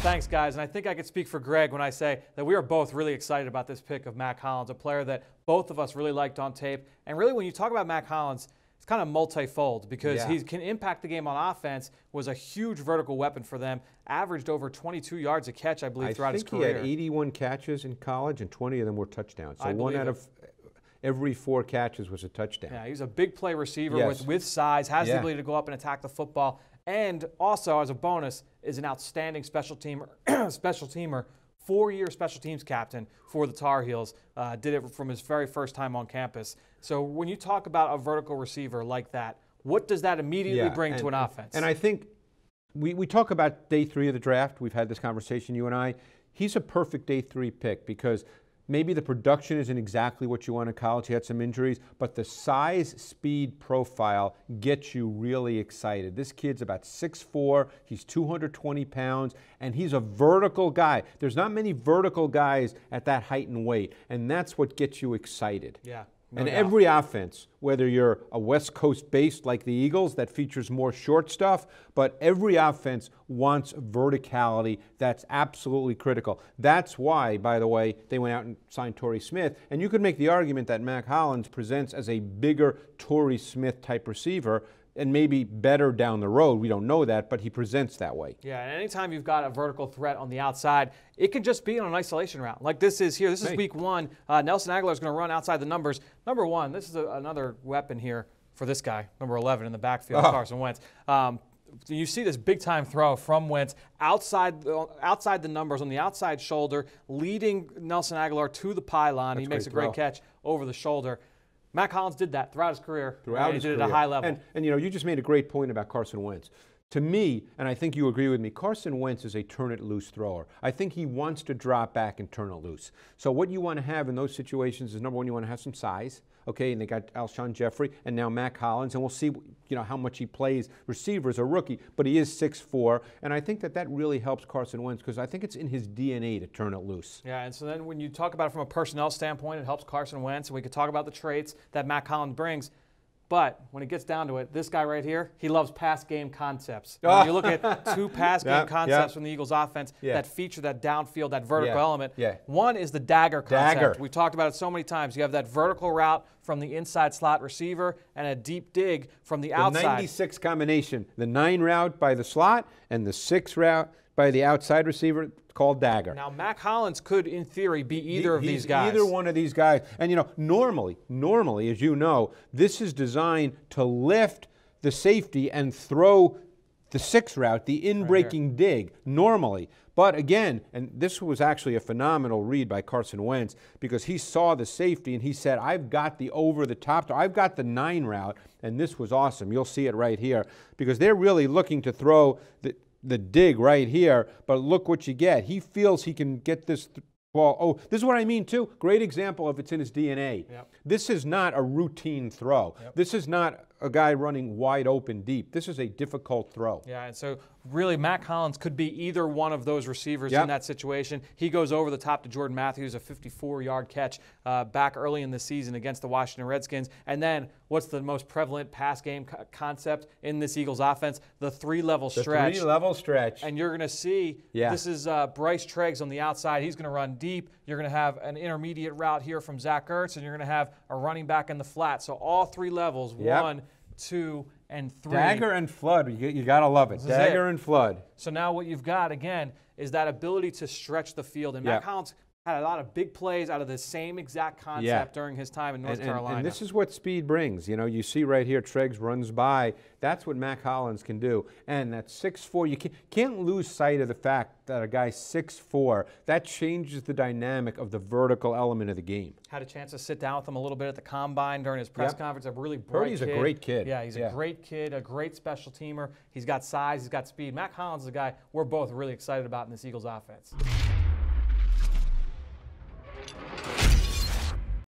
Thanks, guys. And I think I could speak for Greg when I say that we are both really excited about this pick of Mack Hollins, a player that both of us really liked on tape. And really, when you talk about Mack Hollins, it's kind of multifold because he can impact the game on offense, was a huge vertical weapon for them, averaged over 22 yards a catch, I believe, throughout his career. I think he had 81 catches in college, and 20 of them were touchdowns. So one out of every 4 catches was a touchdown. Yeah, he's a big play receiver with size, has the ability to go up and attack the football, and also, as a bonus, is an outstanding special teamer, 4-year special teams captain for the Tar Heels. Did it from his very first time on campus. So when you talk about a vertical receiver like that, what does that immediately bring to an offense? And I think we talk about day 3 of the draft. We've had this conversation, you and I. He's a perfect day 3 pick because maybe the production isn't exactly what you want in college. He had some injuries, but the size, speed profile gets you really excited. This kid's about 6'4", he's 220 pounds, and he's a vertical guy. There's not many vertical guys at that height and weight, and that's what gets you excited. Yeah. And every offense, whether you're a West Coast based like the Eagles that features more short stuff, but every offense wants verticality. That's absolutely critical. That's why, by the way, they went out and signed Torrey Smith. And you could make the argument that Mack Hollins presents as a bigger Torrey Smith type receiver, and maybe better down the road. We don't know that, but he presents that way. Yeah, and anytime you've got a vertical threat on the outside, it can just be on an isolation route. Like this is here. This is week 1. Nelson Aguilar is going to run outside the numbers. Number 1, this is another weapon here for this guy, number 11 in the backfield, Carson Wentz. You see this big-time throw from Wentz outside the numbers, on the outside shoulder, leading Nelson Aguilar to the pylon. He makes a great catch over the shoulder. Mack Hollins did that throughout his career. He did it at a high level. And you know, you just made a great point about Carson Wentz. To me, and I think you agree with me, Carson Wentz is a turn-it-loose thrower. I think he wants to drop back and turn it loose. So what you want to have in those situations is, number 1, you want to have some size. Okay, and they got Alshon Jeffrey and now Mack Hollins, and we'll see, you know, how much he plays receiver as a rookie, but he is 6'4", and I think that really helps Carson Wentz because I think it's in his DNA to turn it loose. Yeah, and so then when you talk about it from a personnel standpoint, it helps Carson Wentz, and we could talk about the traits that Mack Hollins brings. But when it gets down to it, this guy right here, he loves pass game concepts. When you look at 2 pass game concepts from the Eagles offense that feature that downfield, that vertical element. One is the dagger concept. We've talked about it so many times. You have that vertical route from the inside slot receiver and a deep dig from the outside. The 96 combination, the 9 route by the slot and the 6 route by the outside receiver, called dagger. Now, Mack Hollins could, in theory, be either of these guys. Either one of these guys. And, you know, normally, as you know, this is designed to lift the safety and throw the 6 route, the in-breaking dig, normally. But again, and this was actually a phenomenal read by Carson Wentz because he saw the safety and he said, I've got the over-the-top, I've got the 9 route, and this was awesome. You'll see it right here because they're really looking to throw the dig right here, but look what you get. He feels he can get this ball. Oh, this is what I mean, too. Great example of it's in his DNA. This is not a routine throw. This is not a guy running wide open deep. This is a difficult throw. Yeah, and so really Mack Hollins could be either one of those receivers in that situation. He goes over the top to Jordan Matthews, a 54-yard catch back early in the season against the Washington Redskins. And then what's the most prevalent pass game concept in this Eagles offense? The 3-level stretch. The 3-level stretch. And you're going to see this is Bryce Treggs on the outside. He's going to run deep. You're going to have an intermediate route here from Zach Ertz, and you're going to have a running back in the flat. So all 3 levels, 1, 2, and 3. Dagger and flood. You got to love it. Dagger and flood. So now what you've got, again, is that ability to stretch the field. And Mack Hollins had a lot of big plays out of the same exact concept during his time in North Carolina. And this is what speed brings. You know, you see right here, Treggs runs by. That's what Mack Hollins can do. And that 6'4", you can't lose sight of the fact that a guy 6'4", that changes the dynamic of the vertical element of the game. Had a chance to sit down with him a little bit at the Combine during his press conference. A really bright Purdy's a great kid. Yeah, he's a great kid, a great special teamer. He's got size, he's got speed. Mack Hollins is a guy we're both really excited about in this Eagles offense.